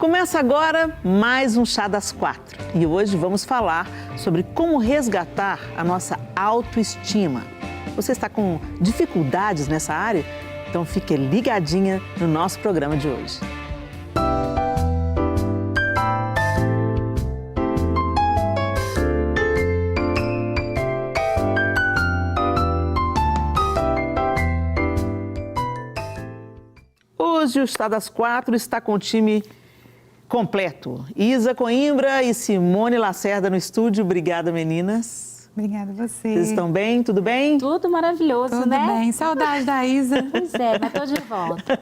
Começa agora mais um Chá das Quatro e hoje vamos falar sobre como resgatar a nossa autoestima. Você está com dificuldades nessa área? Então fique ligadinha no nosso programa de hoje. Hoje o Chá das Quatro está com o time completo. Isa Coimbra e Simone Lacerda no estúdio. Obrigada, meninas. Obrigada a você. Vocês estão bem? Tudo bem? Tudo maravilhoso, Tudo né? Tudo bem. Saudade da Isa. Pois é, mas tô de volta.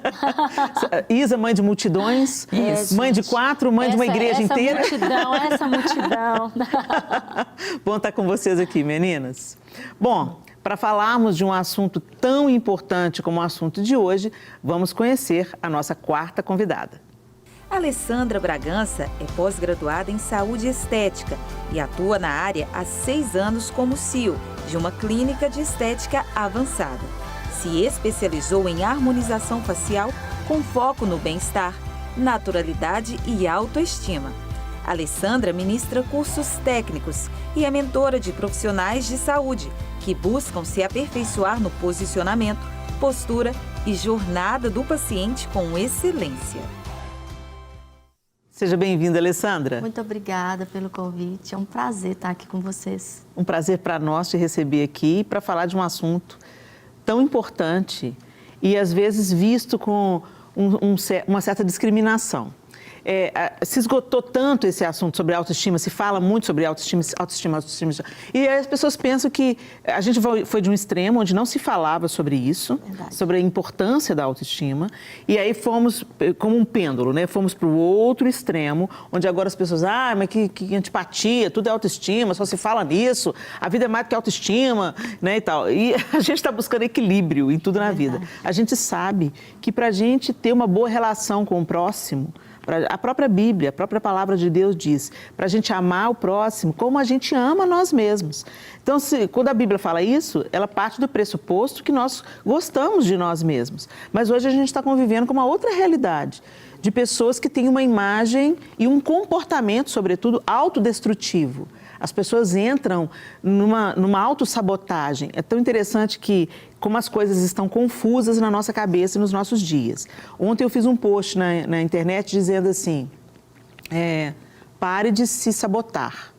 Isa, mãe de multidões. Isso. Mãe de quatro, mãe de uma igreja inteira. Essa multidão. Bom estar com vocês aqui, meninas. Bom, para falarmos de um assunto tão importante como o assunto de hoje, vamos conhecer a nossa quarta convidada. Alessandra Bragança é pós-graduada em saúde estética e atua na área há 6 anos como CEO de uma clínica de estética avançada. Se especializou em harmonização facial com foco no bem-estar, naturalidade e autoestima. Alessandra ministra cursos técnicos e é mentora de profissionais de saúde que buscam se aperfeiçoar no posicionamento, postura e jornada do paciente com excelência. Seja bem-vinda, Alessandra. Muito obrigada pelo convite. É um prazer estar aqui com vocês. Um prazer para nós te receber aqui para falar de um assunto tão importante e, às vezes, visto com uma certa discriminação. Se esgotou tanto esse assunto sobre autoestima, se fala muito sobre autoestima. E as pessoas pensam que a gente foi de um extremo onde não se falava sobre isso, Verdade. Sobre a importância da autoestima, e aí fomos como um pêndulo, né? Fomos para o outro extremo, onde agora as pessoas, mas que antipatia, tudo é autoestima, só se fala nisso, a vida é mais do que autoestima, né, e tal. E a gente está buscando equilíbrio em tudo na vida. A gente sabe que para a gente ter uma boa relação com o próximo, a própria Bíblia, a própria palavra de Deus diz, para a gente amar o próximo como a gente ama nós mesmos. Então, quando a Bíblia fala isso, ela parte do pressuposto que nós gostamos de nós mesmos. Mas hoje a gente está convivendo com uma outra realidade, de pessoas que têm uma imagem e um comportamento, sobretudo, autodestrutivo. As pessoas entram numa autossabotagem. É tão interessante que, como as coisas estão confusas na nossa cabeça e nos nossos dias. Ontem eu fiz um post na internet dizendo assim, pare de se sabotar.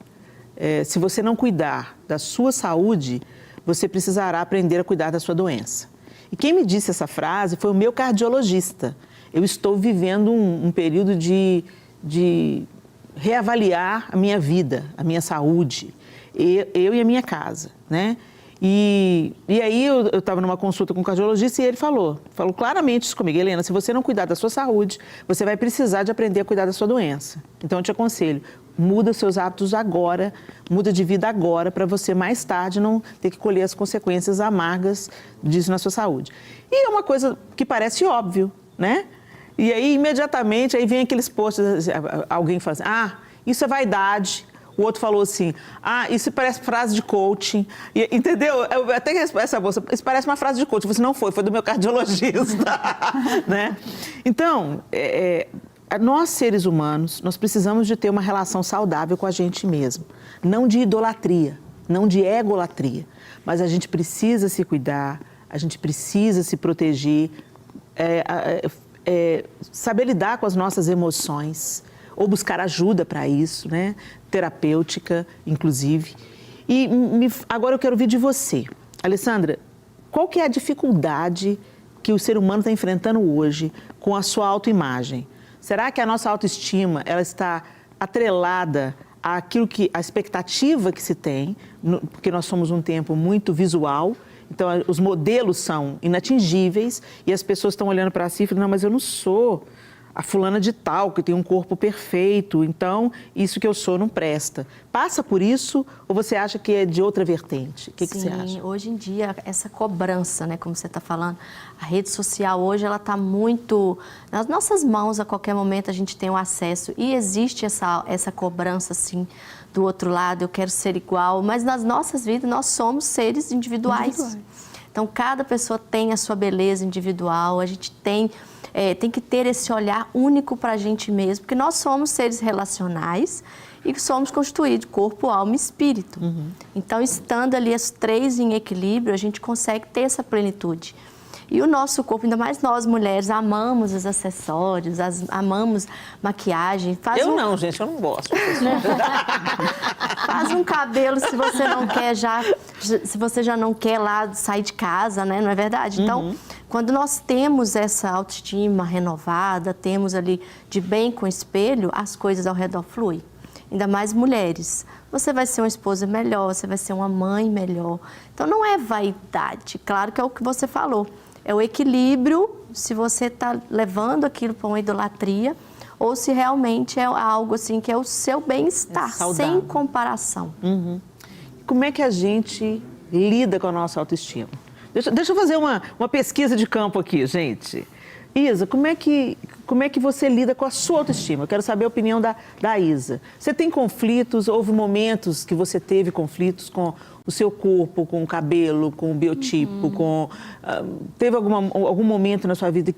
Se você não cuidar da sua saúde, você precisará aprender a cuidar da sua doença. E quem me disse essa frase foi o meu cardiologista. Eu estou vivendo um período de reavaliar a minha vida, a minha saúde, eu e a minha casa, né? E aí eu estava numa consulta com um cardiologista e ele falou claramente isso comigo: Helena, se você não cuidar da sua saúde, você vai precisar de aprender a cuidar da sua doença. Então eu te aconselho, muda os seus hábitos agora, muda de vida agora, para você mais tarde não ter que colher as consequências amargas disso na sua saúde. E é uma coisa que parece óbvio, né? E aí, imediatamente, aí vem aqueles posts, alguém fala assim, isso é vaidade. O outro falou assim, isso parece frase de coaching. Entendeu? Eu até essa moça, isso parece uma frase de coaching. Você não foi do meu cardiologista. Né? Então, nós seres humanos, nós precisamos de ter uma relação saudável com a gente mesmo. Não de idolatria, não de egolatria. Mas a gente precisa se cuidar, a gente precisa se proteger, saber lidar com as nossas emoções, ou buscar ajuda para isso, né? Terapêutica, inclusive. E agora eu quero ouvir de você. Alessandra, qual que é a dificuldade que o ser humano está enfrentando hoje com a sua autoimagem? Será que a nossa autoestima ela está atrelada à expectativa que se tem, porque nós somos um tempo muito visual? Então, os modelos são inatingíveis e as pessoas estão olhando para si e falando, não, mas eu não sou a fulana de tal, que tem um corpo perfeito, então isso que eu sou não presta. Passa por isso ou você acha que é de outra vertente? O que você acha? Sim, hoje em dia, essa cobrança, né, como você está falando, a rede social hoje, ela está muito nas nossas mãos, a qualquer momento a gente tem o acesso e existe essa cobrança, assim, do outro lado, eu quero ser igual, mas nas nossas vidas nós somos seres individuais. Então, cada pessoa tem a sua beleza individual, a gente tem que ter esse olhar único para a gente mesmo, porque nós somos seres relacionais e somos constituídos de corpo, alma e espírito. Então, estando ali as três em equilíbrio, a gente consegue ter essa plenitude. E o nosso corpo, ainda mais nós mulheres, amamos os acessórios, amamos maquiagem. Não, gente, eu não gosto. Faz um cabelo se você não quer se você já não quer lá sair de casa, né? Não é verdade? Então, quando nós temos essa autoestima renovada, temos ali de bem com o espelho, as coisas ao redor fluem. Ainda mais mulheres. Você vai ser uma esposa melhor, você vai ser uma mãe melhor. Então, não é vaidade. Claro que é o que você falou. É o equilíbrio, se você está levando aquilo para uma idolatria ou se realmente é algo assim que é o seu bem-estar, sem comparação. Como é que a gente lida com a nossa autoestima? Deixa eu fazer uma pesquisa de campo aqui, gente. Isa, como é que você lida com a sua autoestima? Eu quero saber a opinião da Isa. Você tem conflitos? Houve momentos que você teve conflitos com o seu corpo, com o cabelo, com o biotipo, teve algum momento na sua vida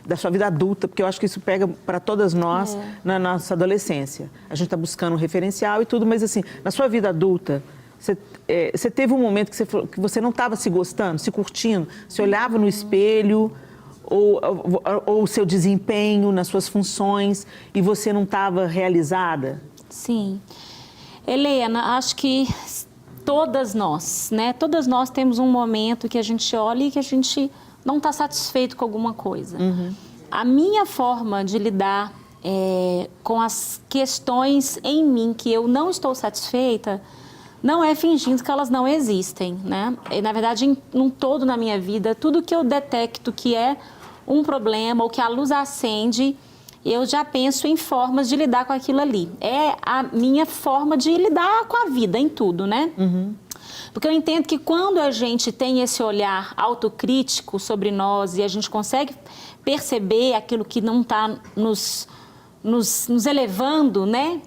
da sua vida adulta, porque eu acho que isso pega para todas nós na nossa adolescência. A gente está buscando um referencial e tudo, mas assim, na sua vida adulta, você teve um momento que você não estava se gostando, se curtindo, se olhava no espelho ou o seu desempenho nas suas funções e você não estava realizada? Sim. Helena, acho que todas nós, né? Todas nós temos um momento que a gente olha e que a gente não está satisfeito com alguma coisa. A minha forma de lidar com as questões em mim que eu não estou satisfeita não é fingindo que elas não existem, né? Na verdade, num todo na minha vida, tudo que eu detecto que é um problema ou que a luz acende, eu já penso em formas de lidar com aquilo ali. É a minha forma de lidar com a vida em tudo, né? Porque eu entendo que quando a gente tem esse olhar autocrítico sobre nós e a gente consegue perceber aquilo que não está nos elevando, né?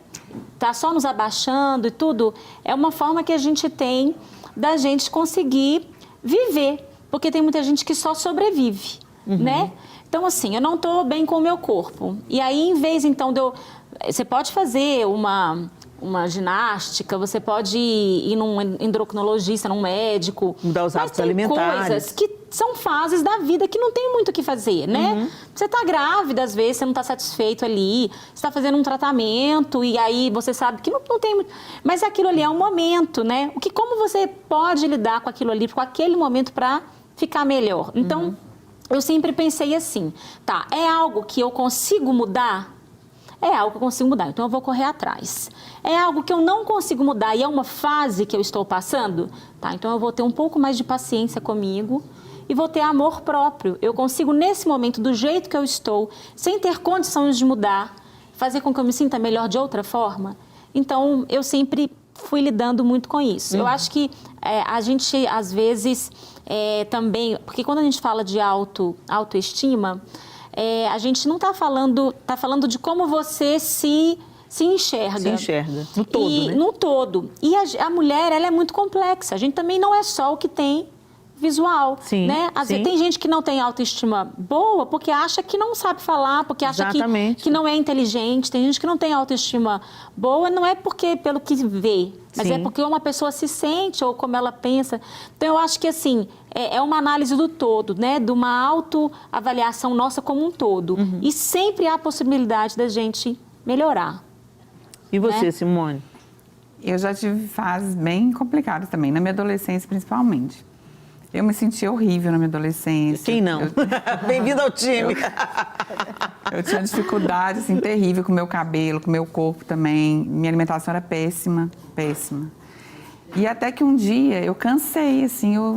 Está só nos abaixando e tudo, é uma forma que a gente tem da gente conseguir viver. Porque tem muita gente que só sobrevive, né? Então, assim, eu não estou bem com o meu corpo. E aí, em vez, então, você pode fazer uma ginástica, você pode ir num endocrinologista, num médico. Mudar os hábitos alimentares. Tem coisas que são fases da vida que não tem muito o que fazer, né? Você está grávida, às vezes, você não está satisfeito ali, você está fazendo um tratamento e aí você sabe que não tem muito... Mas aquilo ali é um momento, né? Como você pode lidar com aquilo ali, com aquele momento para ficar melhor? Então, eu sempre pensei assim, tá, é algo que eu consigo mudar? É algo que eu consigo mudar, então eu vou correr atrás. É algo que eu não consigo mudar e é uma fase que eu estou passando? Tá, então eu vou ter um pouco mais de paciência comigo e vou ter amor próprio. Eu consigo, nesse momento, do jeito que eu estou, sem ter condições de mudar, fazer com que eu me sinta melhor de outra forma? Então, eu sempre fui lidando muito com isso. Eu acho que a gente, às vezes, também... Porque quando a gente fala de autoestima... a gente não está falando de como você se enxerga. Se enxerga, no todo, né? No todo. E a mulher, ela é muito complexa. A gente também não é só o que tem visual, sim, né? Às vezes tem gente que não tem autoestima boa porque acha que não sabe falar, porque acha que não é inteligente. Tem gente que não tem autoestima boa, não é pelo que vê, mas é porque uma pessoa se sente ou como ela pensa. Então, eu acho que, assim, é uma análise do todo, né? De uma autoavaliação nossa como um todo. E sempre há a possibilidade da gente melhorar. E você, né? Simone? Eu já tive fases bem complicadas também, na minha adolescência principalmente. Eu me sentia horrível na minha adolescência. Quem não? Bem-vindo ao time. Eu tinha dificuldade, assim, terrível com o meu cabelo, com o meu corpo também. Minha alimentação era péssima, péssima. E até que um dia eu cansei, assim, eu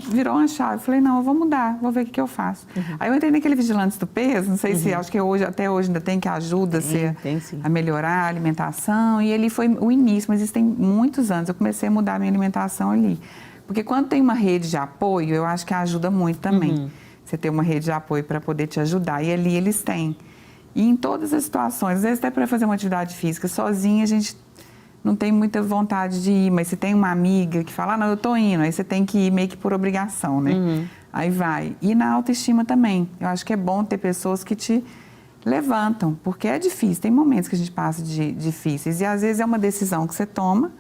virou uma chave. Eu falei, não, eu vou mudar, vou ver o que eu faço. Aí eu entrei naquele Vigilantes do Peso, não sei se, acho que até hoje ainda tem, que ajuda a melhorar a alimentação. E ele foi o início, mas isso tem muitos anos. Eu comecei a mudar a minha alimentação ali. Porque quando tem uma rede de apoio, eu acho que ajuda muito também. Você ter uma rede de apoio para poder te ajudar. E ali eles têm. E em todas as situações, às vezes até para fazer uma atividade física sozinha, a gente não tem muita vontade de ir, mas você tem uma amiga que fala, não, eu tô indo, aí você tem que ir meio que por obrigação, né? Aí vai. E na autoestima também. Eu acho que é bom ter pessoas que te levantam, porque é difícil. Tem momentos que a gente passa de difíceis e às vezes é uma decisão que você toma,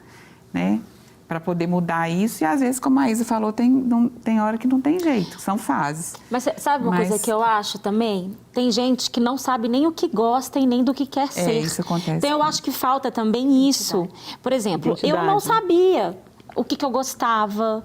né? Para poder mudar isso. E às vezes, como a Isa falou, tem hora que não tem jeito, são fases. Mas sabe uma coisa que eu acho também? Tem gente que não sabe nem o que gosta e nem do que quer ser. Isso acontece. Então eu acho que falta também isso. Por exemplo, eu não sabia o que eu gostava,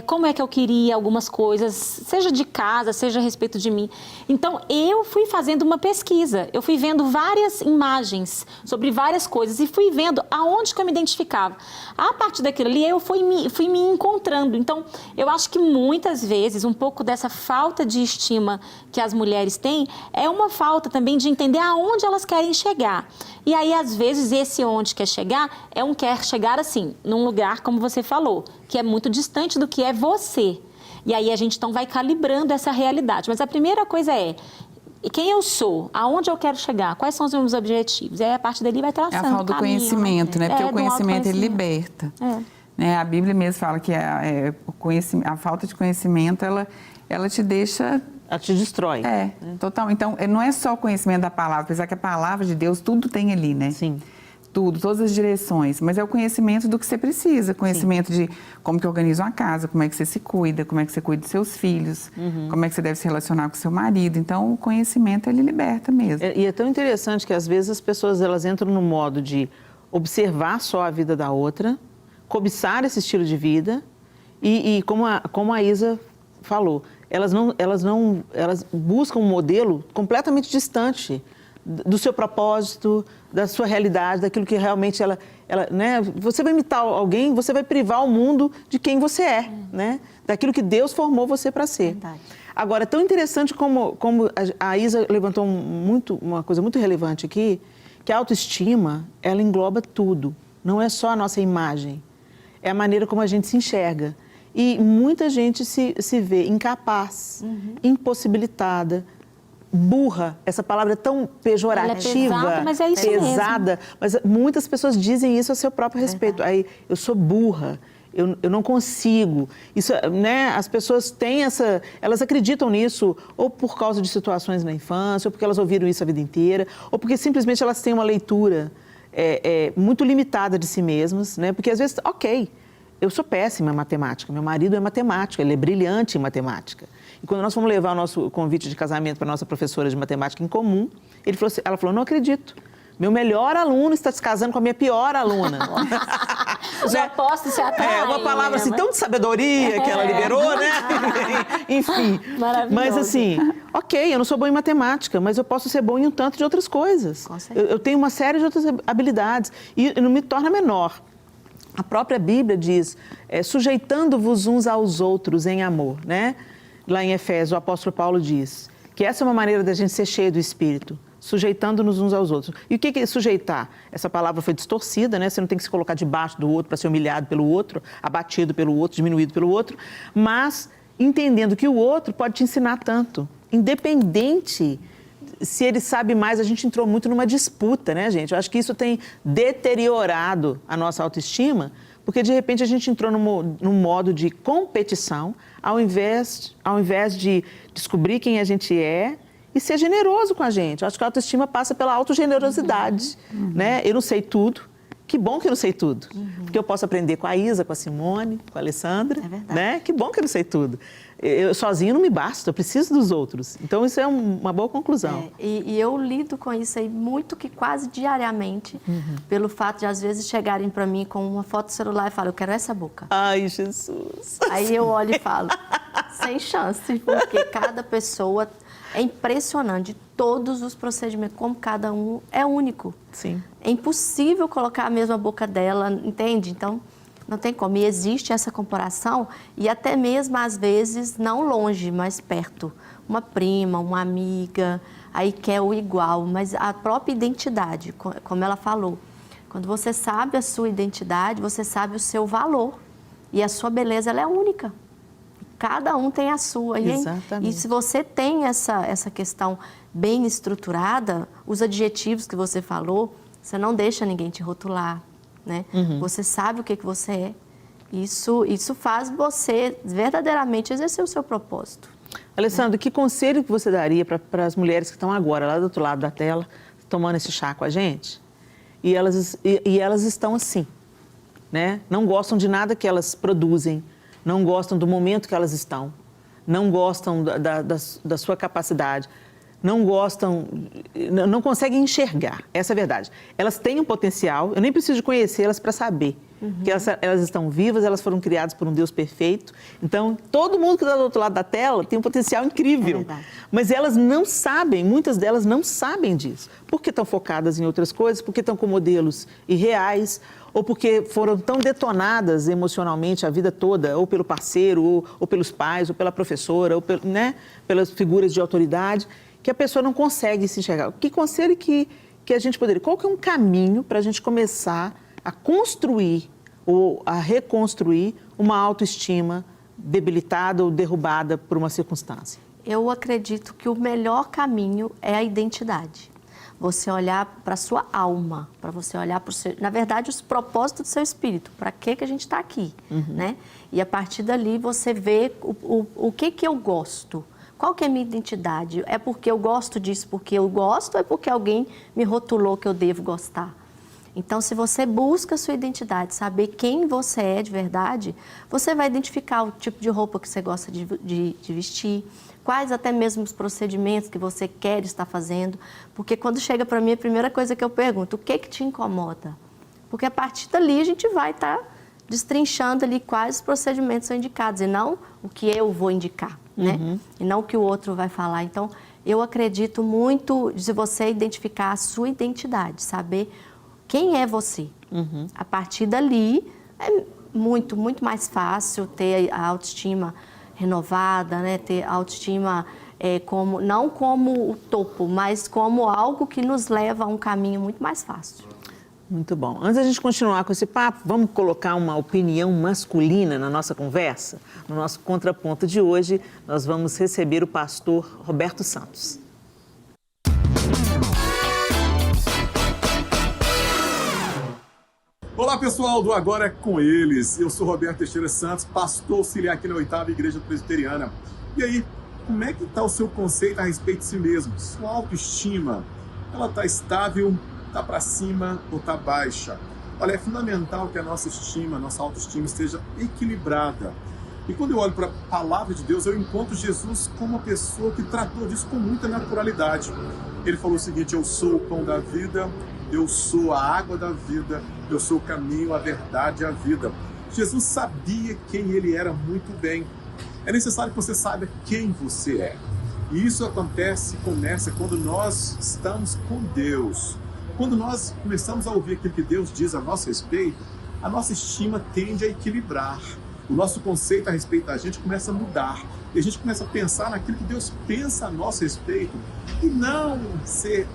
como é que eu queria algumas coisas, seja de casa, seja a respeito de mim. Então, eu fui fazendo uma pesquisa, eu fui vendo várias imagens sobre várias coisas e fui vendo aonde que eu me identificava. A partir daquilo ali, eu fui me encontrando. Então, eu acho que muitas vezes, um pouco dessa falta de estima que as mulheres têm, é uma falta também de entender aonde elas querem chegar. E aí, às vezes, esse onde quer chegar, quer chegar assim, num lugar, como você falou, que é muito distante do que é você. E aí a gente então vai calibrando essa realidade. Mas a primeira coisa é quem eu sou, aonde eu quero chegar, quais são os meus objetivos. E aí a partir dali vai traçando É a falta do conhecimento, né? Porque o conhecimento, ele liberta. Né? A Bíblia mesmo fala que a falta de conhecimento, ela te deixa... Ela te destrói. Total. Então, não é só o conhecimento da palavra, apesar que a palavra de Deus, tudo tem ali, né? Sim. Tudo, todas as direções, mas é o conhecimento do que você precisa, conhecimento de como que organiza uma casa, como é que você se cuida, como é que você cuida dos seus filhos, como é que você deve se relacionar com o seu marido. Então, o conhecimento, ele liberta mesmo. E é tão interessante que, às vezes, as pessoas elas entram no modo de observar só a vida da outra, cobiçar esse estilo de vida e como a Isa falou, elas buscam um modelo completamente distante do seu propósito, da sua realidade, daquilo que realmente ela né? Você vai imitar alguém, você vai privar o mundo de quem você é, né? Daquilo que Deus formou você para ser. Verdade. Agora, é tão interessante como a Isa levantou uma coisa muito relevante aqui, que a autoestima, ela engloba tudo. Não é só a nossa imagem, é a maneira como a gente se enxerga. E muita gente se vê incapaz, impossibilitada, burra, essa palavra é tão pejorativa, ela é pesada, mas é isso pesada, mas muitas pessoas dizem isso a seu próprio respeito. Aí, eu sou burra, eu não consigo. Isso, né, as pessoas têm elas acreditam nisso ou por causa de situações na infância, ou porque elas ouviram isso a vida inteira, ou porque simplesmente elas têm uma leitura muito limitada de si mesmas, né? Porque às vezes, eu sou péssima em matemática, meu marido é matemático, ele é brilhante em matemática. E quando nós fomos levar o nosso convite de casamento para a nossa professora de matemática em comum, ela falou, não acredito, meu melhor aluno está se casando com a minha pior aluna. Os opostos se atraem. Uma palavra assim, tão de sabedoria que ela liberou, né? Enfim. Maravilhoso. Mas assim, eu não sou bom em matemática, mas eu posso ser bom em um tanto de outras coisas. Com certeza. Eu tenho uma série de outras habilidades e não me torna menor. A própria Bíblia diz, sujeitando-vos uns aos outros em amor, né? Lá em Efésios, o apóstolo Paulo diz que essa é uma maneira da gente ser cheio do Espírito, sujeitando-nos uns aos outros. E o que é sujeitar? Essa palavra foi distorcida, né? Você não tem que se colocar debaixo do outro para ser humilhado pelo outro, abatido pelo outro, diminuído pelo outro, mas entendendo que o outro pode te ensinar tanto, independente se ele sabe mais. A gente entrou muito numa disputa, né, gente? Eu acho que isso tem deteriorado a nossa autoestima, porque de repente a gente entrou num modo de competição, ao invés de descobrir quem a gente é e ser generoso com a gente. Eu acho que a autoestima passa pela autogenerosidade, né? Eu não sei tudo, que bom que eu não sei tudo, porque eu posso aprender com a Isa, com a Simone, com a Alessandra, né? Que bom que eu não sei tudo. Eu sozinho não me basta, eu preciso dos outros. Então, isso é uma boa conclusão. E eu lido com isso aí muito que quase diariamente, pelo fato de, às vezes, chegarem para mim com uma foto do celular e falam, eu quero essa boca. Ai, Jesus! Aí eu olho e falo, sem chance, porque cada pessoa é impressionante, todos os procedimentos, como cada um é único. Sim. É impossível colocar a mesma boca dela, entende? Então, não tem como. E existe essa comparação e até mesmo, às vezes, não longe, mas perto. Uma prima, uma amiga, aí quer o igual, mas a própria identidade, como ela falou. Quando você sabe a sua identidade, você sabe o seu valor. E a sua beleza, ela é única. Cada um tem a sua. Exatamente. E se você tem essa questão bem estruturada, os adjetivos que você falou, você não deixa ninguém te rotular. né? Você sabe o que você é. Isso faz você verdadeiramente exercer o seu propósito. Alessandro, que conselho que você daria para as mulheres que estão agora, lá do outro lado da tela, tomando esse chá com a gente? E elas estão assim, né? Não gostam de nada que elas produzem, não gostam do momento que elas estão, não gostam da sua capacidade, não gostam, não conseguem enxergar, essa é a verdade. Elas têm um potencial, eu nem preciso conhecê-las para saber que elas estão vivas, elas foram criadas por um Deus perfeito. Então, todo mundo que está do outro lado da tela tem um potencial incrível. É verdade. Mas elas não sabem, muitas delas não sabem disso. Porque estão focadas em outras coisas, porque estão com modelos irreais, ou porque foram tão detonadas emocionalmente a vida toda, ou pelo parceiro, ou pelos pais, ou pela professora, ou né, pelas figuras de autoridade, que a pessoa não consegue se enxergar. Que conselho que a gente poderia... Qual que é um caminho para a gente começar a construir ou a reconstruir uma autoestima debilitada ou derrubada por uma circunstância? Eu acredito que o melhor caminho é a identidade. Você olhar para a sua alma, para você olhar para o seu... Na verdade, os propósitos do seu espírito. Para que a gente está aqui, né? E a partir dali você vê o que eu gosto. Qual que é a minha identidade? É porque eu gosto disso porque eu gosto ou é porque alguém me rotulou que eu devo gostar? Então, se você busca a sua identidade, saber quem você é de verdade, você vai identificar o tipo de roupa que você gosta de vestir, quais até mesmo os procedimentos que você quer estar fazendo. Porque quando chega para mim, a primeira coisa que eu pergunto, o que te incomoda? Porque a partir dali a gente vai estar destrinchando ali quais os procedimentos são indicados e não o que eu vou indicar, né? E não o que o outro vai falar. Então, eu acredito muito de você identificar a sua identidade, saber quem é você. A partir dali, é muito, muito mais fácil ter a autoestima renovada, né? Ter a autoestima não como o topo, mas como algo que nos leva a um caminho muito mais fácil. Muito bom. Antes da gente continuar com esse papo, vamos colocar uma opinião masculina na nossa conversa? No nosso contraponto de hoje, nós vamos receber o pastor Roberto Santos. Olá pessoal do Agora é com Eles, eu sou Roberto Teixeira Santos, pastor auxiliar aqui na 8ª Igreja Presbiteriana. E aí, como é que está o seu conceito a respeito de si mesmo? Sua autoestima, ela está estável, está para cima ou está baixa? Olha, é fundamental que a nossa autoestima esteja equilibrada. E quando eu olho para a palavra de Deus, eu encontro Jesus como uma pessoa que tratou disso com muita naturalidade. Ele falou o seguinte: eu sou o pão da vida, eu sou a água da vida, eu sou o caminho, a verdade e a vida. Jesus sabia quem ele era muito bem. É necessário que você saiba quem você é. E isso começa quando nós estamos com Deus. Quando nós começamos a ouvir aquilo que Deus diz a nosso respeito, a nossa estima tende a equilibrar. O nosso conceito a respeito da gente começa a mudar. E a gente começa a pensar naquilo que Deus pensa a nosso respeito e não ser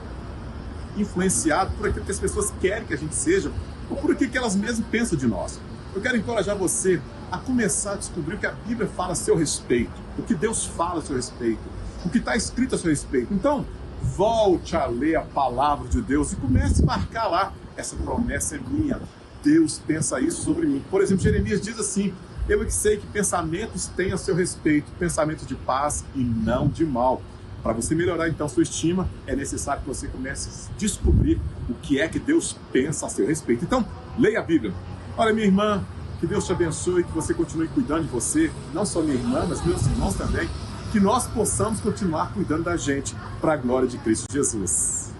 influenciado por aquilo que as pessoas querem que a gente seja ou por aquilo que elas mesmas pensam de nós. Eu quero encorajar você a começar a descobrir o que a Bíblia fala a seu respeito, o que Deus fala a seu respeito, o que está escrito a seu respeito. Então, volte a ler a palavra de Deus e comece a marcar lá: essa promessa é minha, Deus pensa isso sobre mim. Por exemplo, Jeremias diz assim: eu é que sei que pensamentos têm a seu respeito, pensamentos de paz e não de mal. Para você melhorar então sua estima, é necessário que você comece a descobrir o que é que Deus pensa a seu respeito. Então, leia a Bíblia. Olha, minha irmã, que Deus te abençoe, que você continue cuidando de você, não só minha irmã, mas meus irmãos também, que nós possamos continuar cuidando da gente para a glória de Cristo Jesus.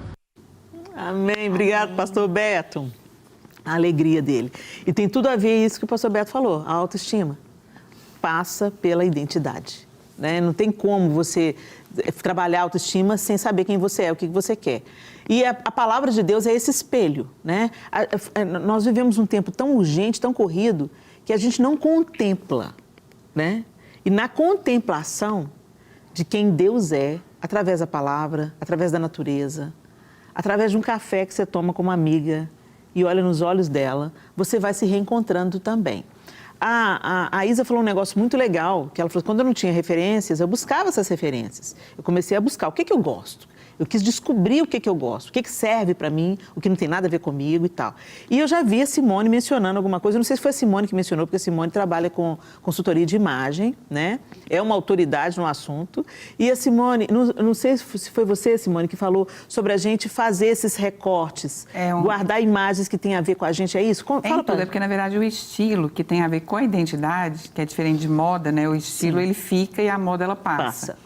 Amém. Obrigado, pastor Beto. A alegria dele. E tem tudo a ver isso que o pastor Beto falou, a autoestima passa pela identidade, né? Não tem como você trabalhar a autoestima sem saber quem você é, o que você quer. E a palavra de Deus é esse espelho, né? Nós vivemos um tempo tão urgente, tão corrido, que a gente não contempla, né? E na contemplação de quem Deus é, através da palavra, através da natureza, através de um café que você toma com uma amiga e olha nos olhos dela, você vai se reencontrando também. A Isa falou um negócio muito legal, que ela falou: quando eu não tinha referências, eu buscava essas referências. Eu comecei a buscar o que eu gosto. Eu quis descobrir o que eu gosto, o que serve para mim, o que não tem nada a ver comigo e tal. E eu já vi a Simone mencionando alguma coisa, eu não sei se foi a Simone que mencionou, porque a Simone trabalha com consultoria de imagem, né? É uma autoridade no assunto. E a Simone, não sei se foi você, Simone, que falou sobre a gente fazer esses recortes, guardar imagens que têm a ver com a gente, é isso? Fala pra tudo, gente. porque na verdade o estilo que tem a ver com a identidade, que é diferente de moda, né? O estilo ele fica e a moda ela passa.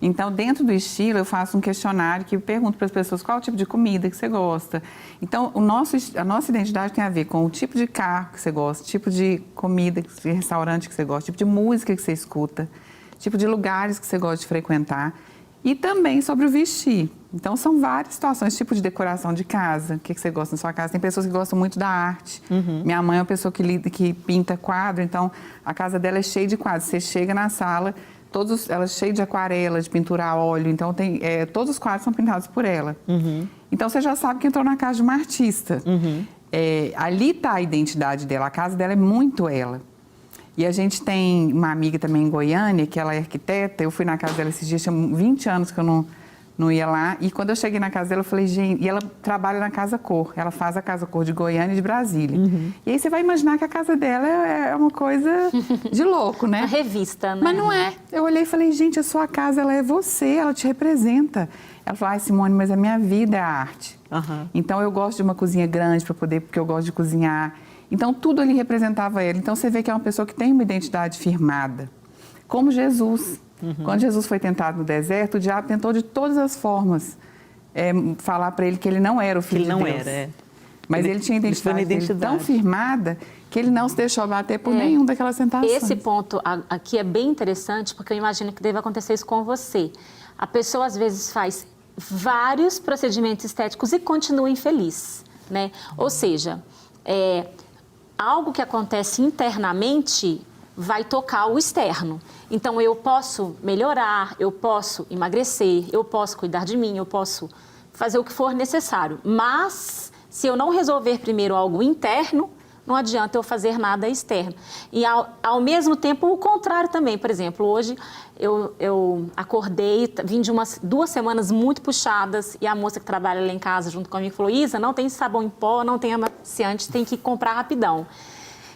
Então, dentro do estilo, eu faço um questionário que eu pergunto para as pessoas qual é o tipo de comida que você gosta. Então, a nossa identidade tem a ver com o tipo de carro que você gosta, tipo de comida, de restaurante que você gosta, tipo de música que você escuta, tipo de lugares que você gosta de frequentar e também sobre o vestir. Então, são várias situações, tipo de decoração de casa, o que você gosta na sua casa. Tem pessoas que gostam muito da arte. Minha mãe é uma pessoa que pinta quadro, então a casa dela é cheia de quadros. Você chega na sala, ela é cheia de aquarela, de pintura a óleo, então todos os quadros são pintados por ela. Então, você já sabe que entrou na casa de uma artista. Ali está a identidade dela, a casa dela é muito ela. E a gente tem uma amiga também em Goiânia, que ela é arquiteta, eu fui na casa dela esses dias, tinha 20 anos que eu não ia lá. E quando eu cheguei na casa dela, eu falei, gente... E ela trabalha na Casa Cor. Ela faz a Casa Cor de Goiânia e de Brasília. E aí você vai imaginar que a casa dela é uma coisa de louco, né? Uma revista, né? Mas não é. Eu olhei e falei, gente, a sua casa, ela é você, ela te representa. Ela falou, ai, Simone, mas a minha vida é a arte. Então, eu gosto de uma cozinha grande porque eu gosto de cozinhar. Então, tudo ali representava ela. Então, você vê que é uma pessoa que tem uma identidade firmada. Como Jesus. Quando Jesus foi tentado no deserto, o diabo tentou de todas as formas falar para ele que ele não era o filho de Deus. Ele não era, Mas ele tinha a identidade dele tão firmada que ele não se deixou bater por nenhum daquelas tentações. Esse ponto aqui é bem interessante, porque eu imagino que deve acontecer isso com você. A pessoa, às vezes, faz vários procedimentos estéticos e continua infeliz, né? Ou seja, algo que acontece internamente vai tocar o externo. Então, eu posso melhorar, eu posso emagrecer, eu posso cuidar de mim, eu posso fazer o que for necessário. Mas, se eu não resolver primeiro algo interno, não adianta eu fazer nada externo. E, ao mesmo tempo, o contrário também. Por exemplo, hoje eu acordei, vim de 2 semanas muito puxadas e a moça que trabalha lá em casa junto comigo falou, Isa, não tem sabão em pó, não tem amaciante, tem que comprar rapidão.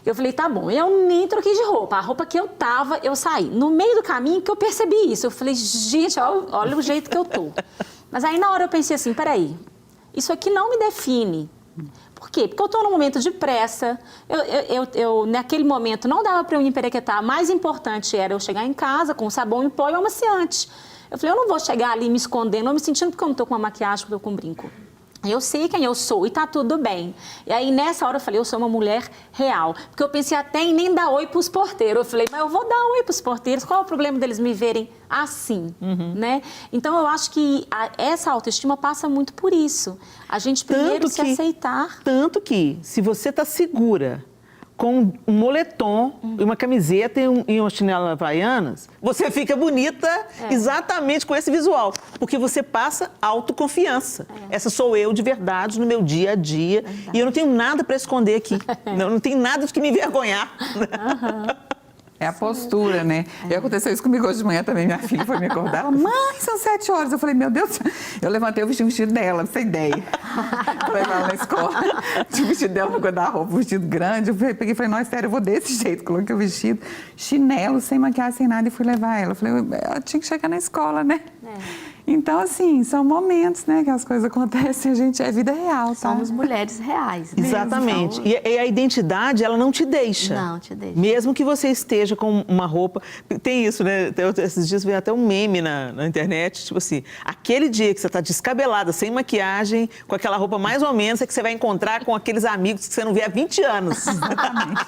Eu falei, tá bom, eu nem troquei de roupa. A roupa que eu tava, eu saí. No meio do caminho que eu percebi isso. Eu falei, gente, olha o jeito que eu tô. Mas aí na hora eu pensei assim, peraí, isso aqui não me define. Por quê? Porque eu tô num momento de pressa. Eu naquele momento não dava para eu me emperequetar. Mais importante era eu chegar em casa com sabão em pó e o amaciante. Eu falei, eu não vou chegar ali me escondendo, ou me sentindo porque eu não tô com uma maquiagem, porque eu tô com um brinco. Eu sei quem eu sou e tá tudo bem. E aí, nessa hora, eu falei, eu sou uma mulher real. Porque eu pensei até em nem dar oi pros porteiros. Eu falei, mas eu vou dar oi pros porteiros. Qual é o problema deles me verem assim, né? Então, eu acho que essa autoestima passa muito por isso. A gente primeiro se aceitar. Tanto que, se você tá segura com um moletom, uma camiseta e uma chinela havaianas, você fica bonita exatamente com esse visual. Porque você passa autoconfiança. Essa sou eu de verdade no meu dia a dia. E eu não tenho nada para esconder aqui. Não tenho nada de que me envergonhar. É a postura, né? E aconteceu isso comigo hoje de manhã também. Minha filha foi me acordar. Ela, mãe, são 7 horas. Eu falei, meu Deus. Eu levantei o vestido dela, sem ideia. Pra levar ela na escola. Tinha o vestido dela no guarda-roupa, um vestido grande. Eu peguei e falei, não, é sério, eu vou desse jeito. Coloquei o vestido, chinelo, sem maquiagem, sem nada, e fui levar ela. Eu falei, ela tinha que chegar na escola, né? Então, assim, são momentos, né, que as coisas acontecem, a gente é vida real, tá? Somos mulheres reais. Exatamente. E a identidade, ela não te deixa. Não te deixa. Mesmo que você esteja com uma roupa... Tem isso, né? Esses dias veio até um meme na internet, tipo assim, aquele dia que você está descabelada, sem maquiagem, com aquela roupa mais ou menos, é que você vai encontrar com aqueles amigos que você não vê há 20 anos. Exatamente.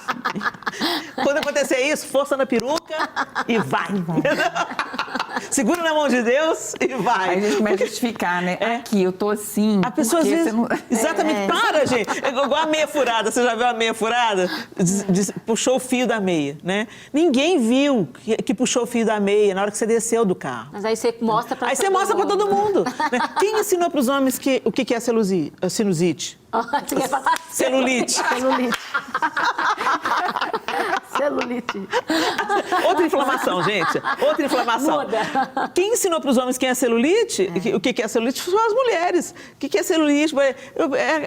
Quando acontecer isso, força na peruca e vai. Segura na mão de Deus e vai. Aí a gente começa a justificar, né? Aqui, eu tô assim. A pessoa às vezes... não... Exatamente. Para, gente. É igual a meia furada. Você já viu a meia furada? Puxou o fio da meia, né? Ninguém viu que puxou o fio da meia na hora que você desceu do carro. Mas aí você mostra pra Aí você mostra pra todo mundo. Né? Quem ensinou pros homens o que é sinusite? Você quer falar? Celulite. Celulite. Celulite. Outra inflamação, gente. Outra inflamação. Muda. Quem ensinou para os homens quem é celulite? O que é celulite? São as mulheres. O que é celulite?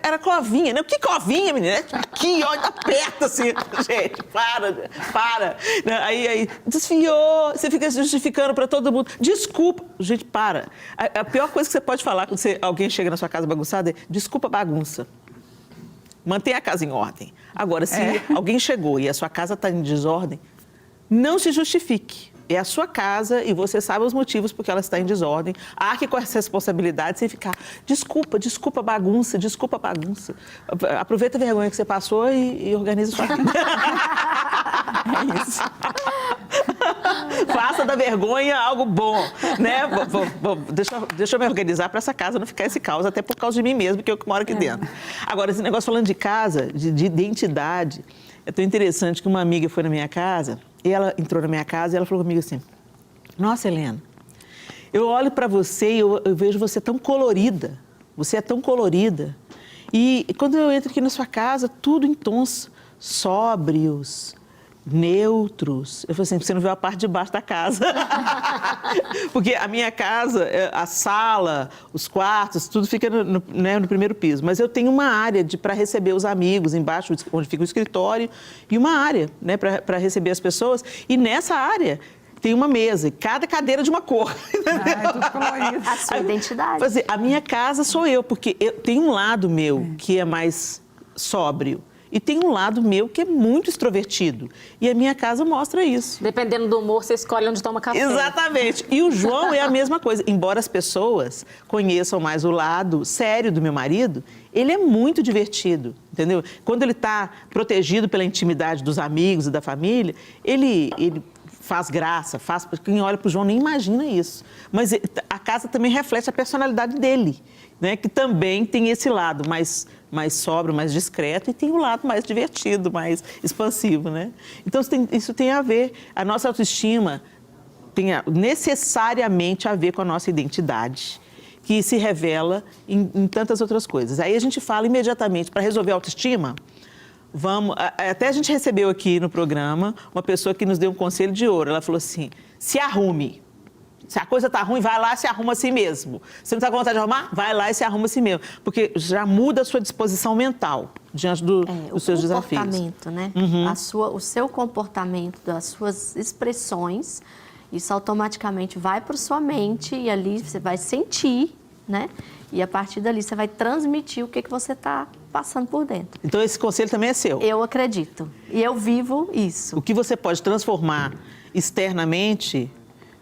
Era covinha, né? O que covinha, menina? Aqui, ó, tá perto, assim. Gente, para. Aí, desfiou. Você fica justificando para todo mundo. Desculpa. Gente, para. A pior coisa que você pode falar quando alguém chega na sua casa bagunçada é desculpa, bagunça. Mantenha a casa em ordem. Agora, se alguém chegou e a sua casa está em desordem, não se justifique. É a sua casa e você sabe os motivos porque ela está em desordem. Arque com essa responsabilidade sem ficar, desculpa bagunça. Aproveita a vergonha que você passou e organiza a sua vida. É isso. Faça da vergonha algo bom, né? Deixa eu me organizar para essa casa não ficar esse caos, até por causa de mim mesmo, que eu moro aqui dentro. Agora, esse negócio falando de casa, de identidade, é tão interessante que uma amiga foi na minha casa, e ela entrou na minha casa e ela falou comigo assim, nossa, Helena, eu olho para você e eu vejo você tão colorida, você é tão colorida, e quando eu entro aqui na sua casa, tudo em tons sóbrios, neutros. Eu falei assim, você não viu a parte de baixo da casa. Porque a minha casa, a sala, os quartos, tudo fica no primeiro piso. Mas eu tenho uma área para receber os amigos embaixo, onde fica o escritório, e uma área, né, para receber as pessoas. E nessa área tem uma mesa, cada cadeira de uma cor. Tudo colorido. A sua identidade. Aí, a minha casa sou eu, porque tem um lado meu que é mais sóbrio. E tem um lado meu que é muito extrovertido. E a minha casa mostra isso. Dependendo do humor, você escolhe onde toma café. Exatamente. E o João é a mesma coisa. Embora as pessoas conheçam mais o lado sério do meu marido, ele é muito divertido, entendeu? Quando ele está protegido pela intimidade dos amigos e da família, ele faz graça, quem olha para o João nem imagina isso. Mas a casa também reflete a personalidade dele, né? Que também tem esse lado mais sóbrio, mais discreto, e tem o lado mais divertido, mais expansivo, né? Então, isso tem a ver, a nossa autoestima tem necessariamente a ver com a nossa identidade, que se revela em tantas outras coisas. Aí a gente fala imediatamente, para resolver a autoestima, até a gente recebeu aqui no programa uma pessoa que nos deu um conselho de ouro. Ela falou assim, se arrume. Se a coisa tá ruim, vai lá e se arruma assim mesmo. Se não tá com vontade de arrumar, vai lá e se arruma assim mesmo. Porque já muda a sua disposição mental diante dos seus desafios. O comportamento, né? O seu comportamento, as suas expressões, isso automaticamente vai para sua mente e ali você vai sentir, né? E a partir dali você vai transmitir o que você está passando por dentro. Então esse conselho também é seu? Eu acredito. E eu vivo isso. O que você pode transformar externamente...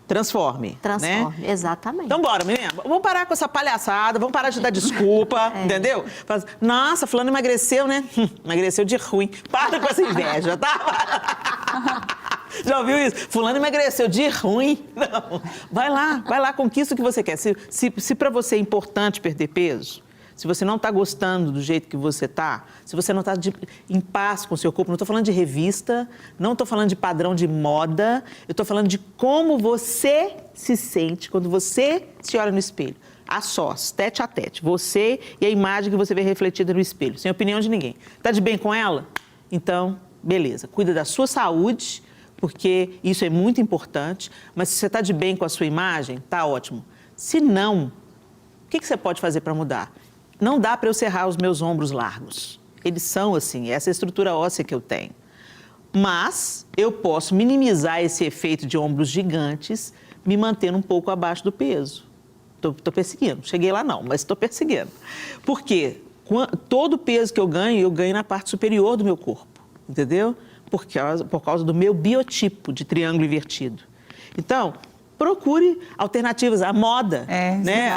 Transforme, né? Exatamente. Então, bora, menina. Vamos parar com essa palhaçada, vamos parar de dar desculpa, entendeu? Nossa, fulano emagreceu, né? Emagreceu de ruim. Para com essa inveja, tá? Já ouviu isso? Fulano emagreceu de ruim. Não. Vai lá, conquista o que você quer. Se para você é importante perder peso, se você não está gostando do jeito que você está, se você não está em paz com o seu corpo, não estou falando de revista, não estou falando de padrão de moda, eu estou falando de como você se sente quando você se olha no espelho. A sós, tete a tete, você e a imagem que você vê refletida no espelho, sem opinião de ninguém. Está de bem com ela? Então, beleza, cuida da sua saúde, porque isso é muito importante, mas se você está de bem com a sua imagem, tá ótimo. Se não, o que você pode fazer para mudar? Não dá para eu serrar os meus ombros largos. Eles são assim, essa é a estrutura óssea que eu tenho. Mas eu posso minimizar esse efeito de ombros gigantes me mantendo um pouco abaixo do peso. Estou perseguindo. Cheguei lá não, mas estou perseguindo. Por quê? Todo o peso que eu ganho na parte superior do meu corpo, entendeu? Por causa do meu biotipo de triângulo invertido. Então, procure alternativas. A moda, né?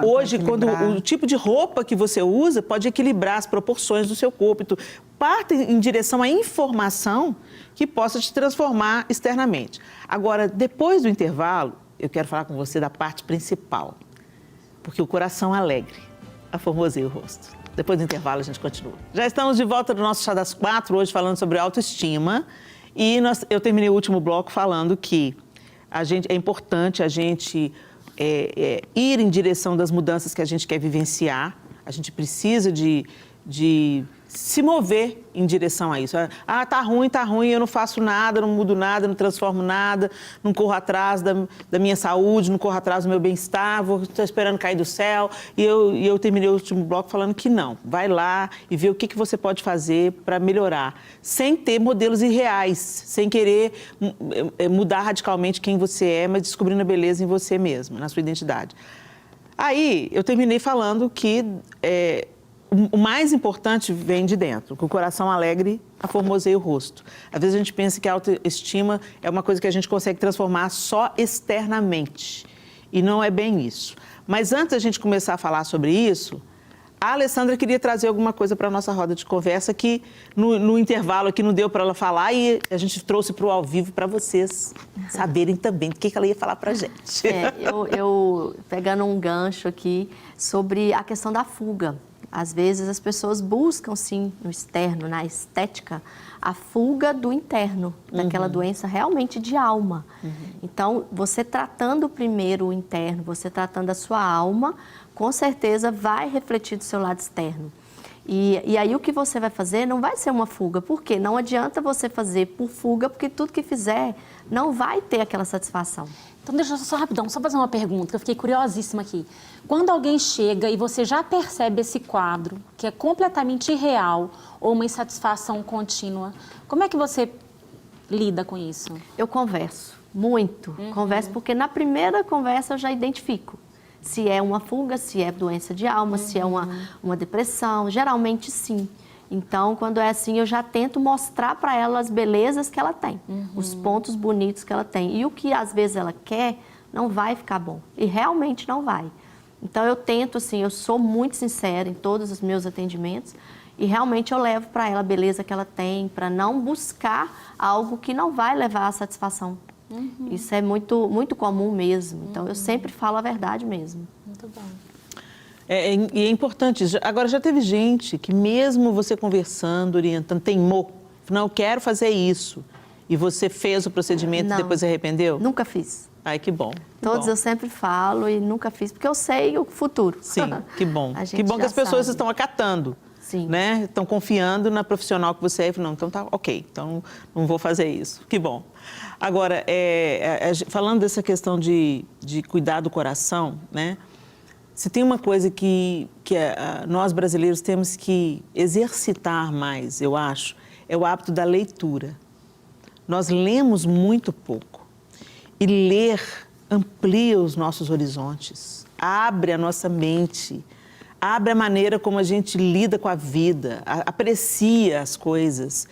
Hoje, quando o tipo de roupa que você usa pode equilibrar as proporções do seu corpo. Então, parte em direção à informação que possa te transformar externamente. Agora, depois do intervalo, eu quero falar com você da parte principal. Porque o coração alegre aformoseia o rosto. Depois do intervalo, a gente continua. Já estamos de volta no nosso Chá das 4, hoje falando sobre autoestima. E eu terminei o último bloco falando que é importante a gente ir em direção das mudanças que a gente quer vivenciar. A gente precisa de se mover em direção a isso. Ah, tá ruim, eu não faço nada, não mudo nada, não transformo nada, não corro atrás da minha saúde, não corro atrás do meu bem-estar, estou esperando cair do céu. E eu terminei o último bloco falando que não. Vai lá e vê o que você pode fazer para melhorar, sem ter modelos irreais, sem querer mudar radicalmente quem você é, mas descobrindo a beleza em você mesmo, na sua identidade. Aí, eu terminei falando que o mais importante vem de dentro, que o coração alegre aformoseia o rosto. Às vezes a gente pensa que a autoestima é uma coisa que a gente consegue transformar só externamente. E não é bem isso. Mas antes da gente começar a falar sobre isso, a Alessandra queria trazer alguma coisa para a nossa roda de conversa que no intervalo aqui não deu para ela falar e a gente trouxe para o ao vivo para vocês saberem também o que ela ia falar para a gente. Eu pegando um gancho aqui sobre a questão da fuga. Às vezes as pessoas buscam, sim, no externo, na estética, a fuga do interno, daquela doença realmente de alma. Então, você tratando primeiro o interno, você tratando a sua alma, com certeza vai refletir do seu lado externo. E aí o que você vai fazer não vai ser uma fuga. Por quê? Não adianta você fazer por fuga, porque tudo que fizer não vai ter aquela satisfação. Então, deixa eu só rapidão, só fazer uma pergunta, que eu fiquei curiosíssima aqui. Quando alguém chega e você já percebe esse quadro, que é completamente irreal, ou uma insatisfação contínua, como é que você lida com isso? Eu converso, muito. Converso porque na primeira conversa eu já identifico. Se é uma fuga, se é doença de alma, se é uma depressão, geralmente sim. Então, quando é assim, eu já tento mostrar para ela as belezas que ela tem, os pontos bonitos que ela tem. E o que às vezes ela quer, não vai ficar bom. E realmente não vai. Então, eu tento, assim, eu sou muito sincera em todos os meus atendimentos e realmente eu levo para ela a beleza que ela tem, para não buscar algo que não vai levar à satisfação. Isso é muito, muito comum mesmo. Então, eu sempre falo a verdade mesmo. Muito bom. E é importante. Agora, já teve gente que mesmo você conversando, orientando, teimou. Não, eu quero fazer isso. E você fez o procedimento e depois se arrependeu? Nunca fiz. Ai, que bom. Todos eu sempre falo e nunca fiz, porque eu sei o futuro. Sim, que bom. A gente Que bom que já as pessoas sabe. estão acatando. Sim. Né? Estão confiando na profissional que você é. Não, então tá ok, então não vou fazer isso. Que bom. Agora, falando dessa questão de cuidar do coração, né? Se tem uma coisa que nós brasileiros temos que exercitar mais, eu acho, é o hábito da leitura. Nós lemos muito pouco. E ler amplia os nossos horizontes, abre a nossa mente, abre a maneira como a gente lida com a vida, aprecia as coisas,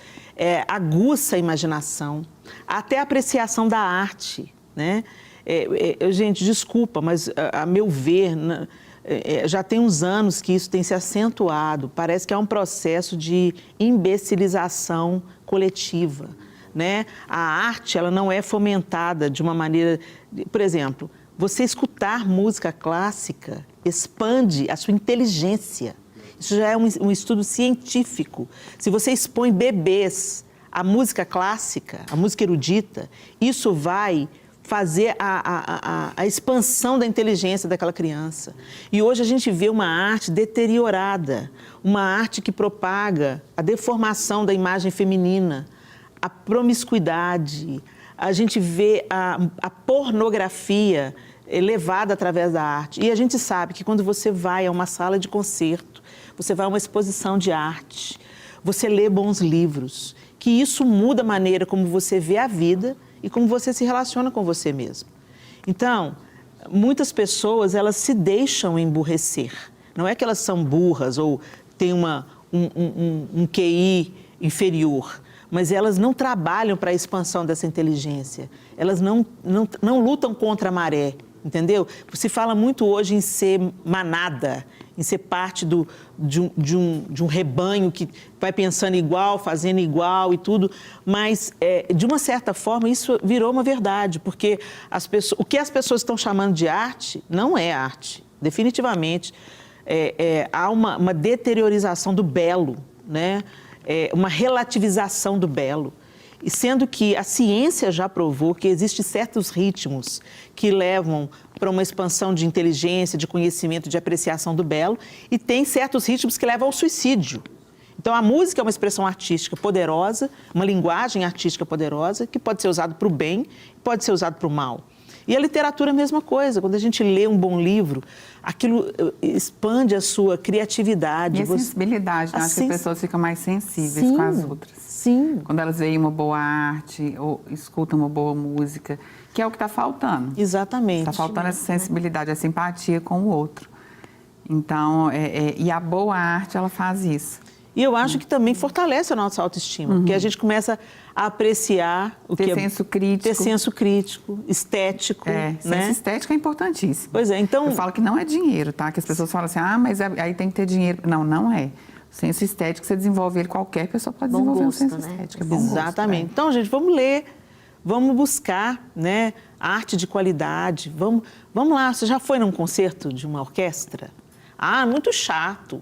aguça a imaginação, até a apreciação da arte, né? Gente, desculpa, mas a meu ver, já tem uns anos que isso tem se acentuado. Parece que é um processo de imbecilização coletiva, né? A arte, ela não é fomentada de uma maneira... Por exemplo, você escutar música clássica expande a sua inteligência. Isso já é um estudo científico. Se você expõe bebês à música clássica, à música erudita, isso vai fazer a expansão da inteligência daquela criança. E hoje a gente vê uma arte deteriorada, uma arte que propaga a deformação da imagem feminina, a promiscuidade, a gente vê a pornografia levada através da arte. E a gente sabe que quando você vai a uma sala de concerto, você vai a uma exposição de arte, você lê bons livros, que isso muda a maneira como você vê a vida e como você se relaciona com você mesmo. Então, muitas pessoas, elas se deixam emburrecer. Não é que elas são burras ou têm um QI inferior, mas elas não trabalham para a expansão dessa inteligência. Elas não lutam contra a maré, entendeu? Se fala muito hoje em ser manada, em ser parte de um rebanho que vai pensando igual, fazendo igual e tudo, mas, de uma certa forma, isso virou uma verdade, porque o que as pessoas estão chamando de arte não é arte, definitivamente. Há uma deteriorização do belo, né? Uma relativização do belo. E sendo que a ciência já provou que existem certos ritmos que levam para uma expansão de inteligência, de conhecimento, de apreciação do belo, e tem certos ritmos que levam ao suicídio. Então, a música é uma expressão artística poderosa, uma linguagem artística poderosa, que pode ser usada para o bem, pode ser usada para o mal. E a literatura é a mesma coisa. Quando a gente lê um bom livro, aquilo expande a sua criatividade. E a sensibilidade, né? Acho que as pessoas ficam mais sensíveis com as outras. Sim. Quando elas veem uma boa arte ou escutam uma boa música, que é o que está faltando. Exatamente. Está faltando essa sensibilidade, essa empatia com o outro. Então, e a boa arte, ela faz isso. E eu acho que também fortalece a nossa autoestima, porque a gente começa a apreciar o que é... Ter senso crítico. Ter senso crítico, estético, Senso né? estético é importantíssimo. Pois é, então... Eu falo que não é dinheiro, tá? Que as pessoas falam assim, mas aí tem que ter dinheiro. Não, não é. O senso estético, você desenvolve ele, qualquer pessoa pode desenvolver um senso estético. É bom gosto, Exatamente. Então, gente, vamos ler, vamos buscar, né, arte de qualidade. Vamos lá, você já foi num concerto de uma orquestra? Muito chato.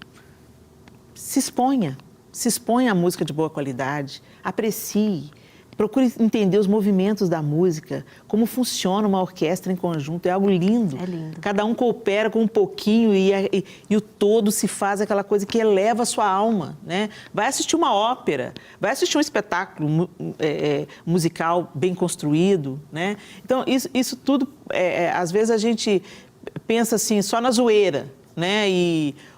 Se exponha à música de boa qualidade, aprecie, procure entender os movimentos da música, como funciona uma orquestra em conjunto, é algo lindo. É lindo. Cada um coopera com um pouquinho e o todo se faz aquela coisa que eleva a sua alma, né? Vai assistir uma ópera, vai assistir um espetáculo musical bem construído, né? Então, isso tudo, às vezes a gente pensa assim, só na zoeira, né?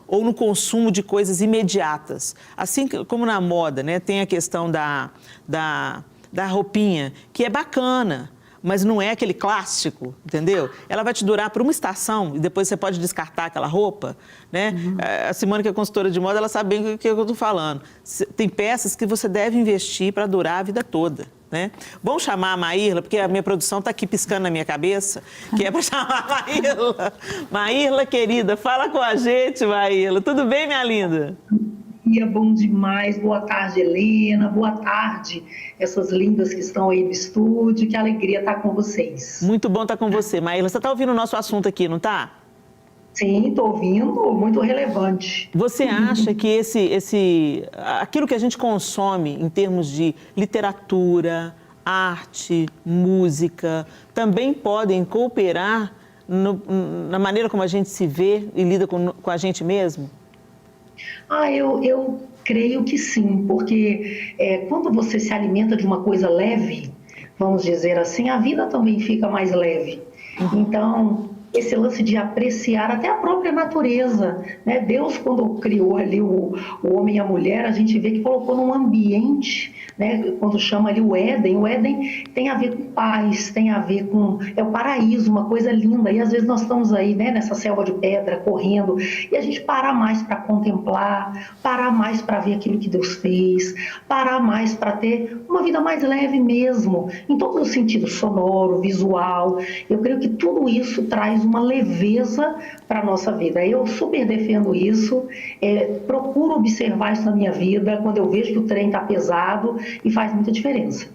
Ou no consumo de coisas imediatas. Assim como na moda, né? Tem a questão da roupinha, que é bacana, mas não é aquele clássico, entendeu? Ela vai te durar por uma estação e depois você pode descartar aquela roupa, né? A Simone, que é consultora de moda, ela sabe bem o que eu estou falando. Tem peças que você deve investir para durar a vida toda, né? Vamos chamar a Maírla, porque a minha produção está aqui piscando na minha cabeça, que é para chamar a Maírla. Maírla, querida, fala com a gente, Maírla. Tudo bem, minha linda? Bom demais. Boa tarde, Helena. Boa tarde, essas lindas que estão aí no estúdio. Que alegria estar com vocês. Muito bom estar com você, Maírla. Você está ouvindo o nosso assunto aqui, não está? Sim, estou ouvindo. Muito relevante. Você acha que aquilo que a gente consome em termos de literatura, arte, música, também podem cooperar na maneira como a gente se vê e lida com a gente mesmo? Eu creio que sim, porque quando você se alimenta de uma coisa leve, vamos dizer assim, a vida também fica mais leve. Então, esse lance de apreciar até a própria natureza, né? Deus, quando criou ali o homem e a mulher, a gente vê que colocou num ambiente, né? Quando chama ali o Éden tem a ver com paz, tem a ver com... É o paraíso, uma coisa linda. E às vezes nós estamos aí, né, nessa selva de pedra, correndo, e a gente parar mais para contemplar, parar mais para ver aquilo que Deus fez, parar mais para ter uma vida mais leve mesmo, em todos os sentidos, sonoro, visual. Eu creio que tudo isso traz uma leveza para a nossa vida. Eu super defendo isso, procuro observar isso na minha vida, quando eu vejo que o trem está pesado, e faz muita diferença.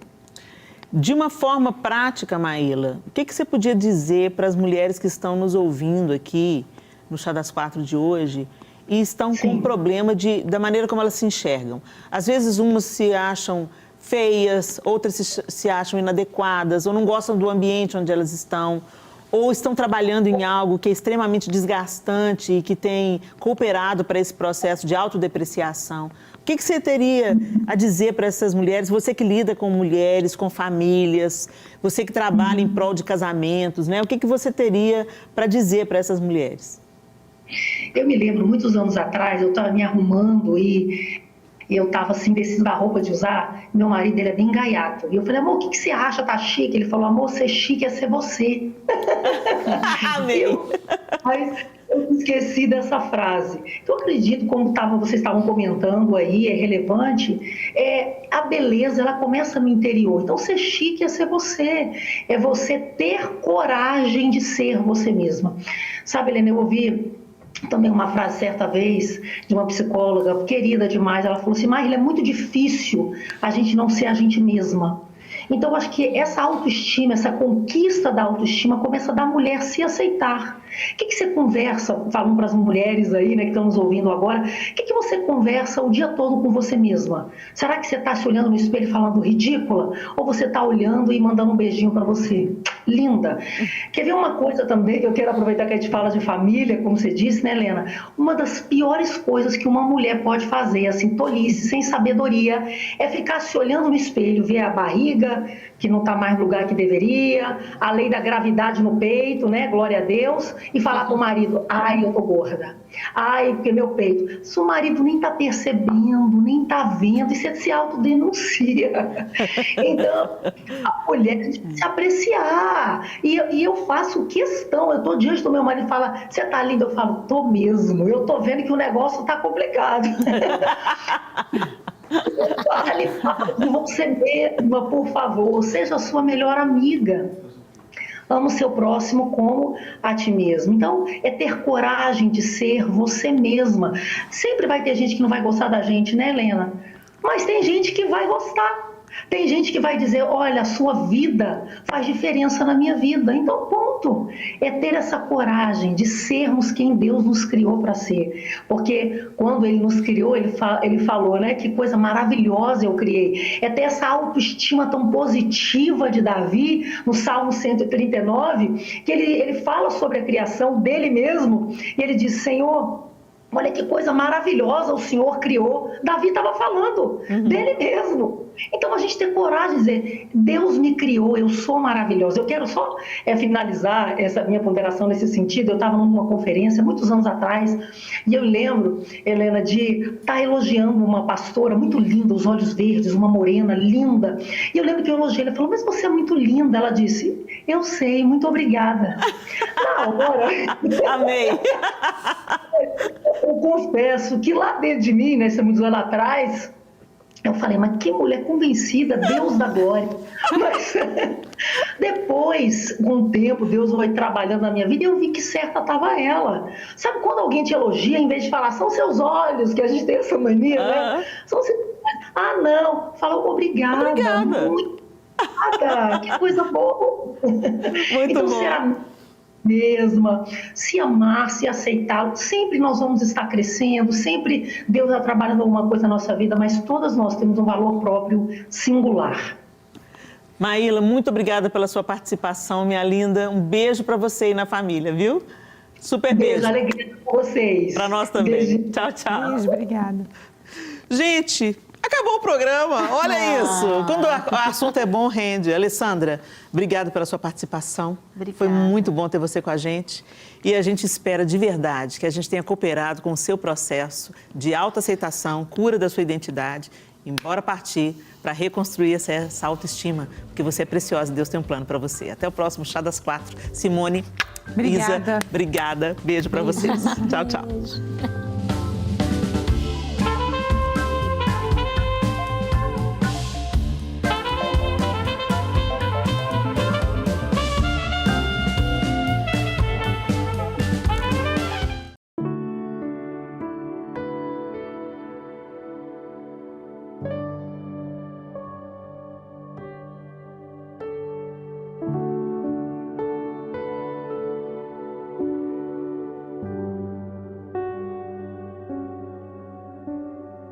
De uma forma prática, Maírla, o que você podia dizer para as mulheres que estão nos ouvindo aqui no Chá das Quatro de hoje e estão com um problema da maneira como elas se enxergam? Às vezes umas se acham feias, outras se acham inadequadas, ou não gostam do ambiente onde elas estão, ou estão trabalhando em algo que é extremamente desgastante e que tem cooperado para esse processo de autodepreciação. O que você teria a dizer para essas mulheres, você que lida com mulheres, com famílias, você que trabalha em prol de casamentos, né? O que você teria para dizer para essas mulheres? Eu me lembro, muitos anos atrás, eu estava me arrumando e eu estava assim, indecisa da roupa de usar. Meu marido, ele é bem gaiato. E eu falei, amor, o que você acha? Tá chique? Ele falou, amor, ser chique é ser você. Amei. Mas eu esqueci dessa frase. Então, eu acredito, como vocês estavam comentando aí, é relevante, a beleza, ela começa no interior. Então, ser chique é ser você. É você ter coragem de ser você mesma. Sabe, Helena, eu ouvi também uma frase certa vez de uma psicóloga querida demais. Ela falou assim, Marília, é muito difícil a gente não ser a gente mesma. Então, eu acho que essa autoestima, essa conquista da autoestima começa da mulher se aceitar. O que você conversa, falando para as mulheres aí, né, que estão nos ouvindo agora, o que você conversa o dia todo com você mesma? Será que você está se olhando no espelho falando ridícula? Ou você está olhando e mandando um beijinho para você? Linda! Quer ver uma coisa também, que eu quero aproveitar que a gente fala de família, como você disse, né, Helena? Uma das piores coisas que uma mulher pode fazer, assim, tolice, sem sabedoria, é ficar se olhando no espelho, ver a barriga, que não está mais no lugar que deveria, a lei da gravidade no peito, né, glória a Deus, e falar para o marido, ai, eu tô gorda, ai, porque meu peito. Se o marido nem está percebendo, nem está vendo, e você se autodenuncia. Então, a mulher tem que se apreciar. E eu faço questão, eu estou diante do meu marido e falo, você tá linda? Eu falo, tô mesmo, eu tô vendo que o negócio tá complicado. Fale, você mesma, por favor, seja a sua melhor amiga. Ama o seu próximo como a ti mesmo. Então, é ter coragem de ser você mesma. Sempre vai ter gente que não vai gostar da gente, né, Helena? Mas tem gente que vai gostar. Tem gente que vai dizer, olha, a sua vida faz diferença na minha vida. Então, ponto. É ter essa coragem de sermos quem Deus nos criou para ser. Porque quando Ele nos criou, Ele falou, né, que coisa maravilhosa eu criei. É ter essa autoestima tão positiva de Davi, no Salmo 139, que ele fala sobre a criação dele mesmo. E ele diz, Senhor, olha que coisa maravilhosa o Senhor criou. Davi estava falando dele mesmo. Então, a gente ter coragem de dizer, Deus me criou, eu sou maravilhosa. Eu quero só finalizar essa minha ponderação nesse sentido. Eu estava numa conferência, muitos anos atrás, e eu lembro, Helena, de estar elogiando uma pastora muito linda, os olhos verdes, uma morena linda. E eu lembro que eu elogiei, ela falou, mas você é muito linda. Ela disse, eu sei, muito obrigada. Na hora... Amei! Eu confesso que lá dentro de mim, né, muitos anos atrás, eu falei, mas que mulher convencida, Deus da glória. Mas depois, com o tempo, Deus foi trabalhando na minha vida e eu vi que certa estava ela. Sabe quando alguém te elogia, em vez de falar, são seus olhos, que a gente tem essa mania, né? São seus... Ah, não. Fala, obrigada. Muito obrigada. Que coisa boa. Muito então, bom. Mesma, se amar, se aceitar, sempre nós vamos estar crescendo, sempre Deus está trabalhando alguma coisa na nossa vida, mas todas nós temos um valor próprio singular. Maíla, muito obrigada pela sua participação, minha linda. Um beijo para você e na família, viu? Super beijo. Alegria com vocês. Para nós também. Beijo. Tchau, tchau. Beijo, obrigada. Gente, acabou o programa. Olha isso. Quando o assunto é bom, rende. Alessandra, obrigada pela sua participação. Obrigada. Foi muito bom ter você com a gente. E a gente espera de verdade que a gente tenha cooperado com o seu processo de autoaceitação, cura da sua identidade, embora partir para reconstruir essa autoestima, porque você é preciosa e Deus tem um plano para você. Até o próximo Chá das 4. Simone, Obrigada. Isa, obrigada. Beijo para vocês. Tchau, tchau. Beijo.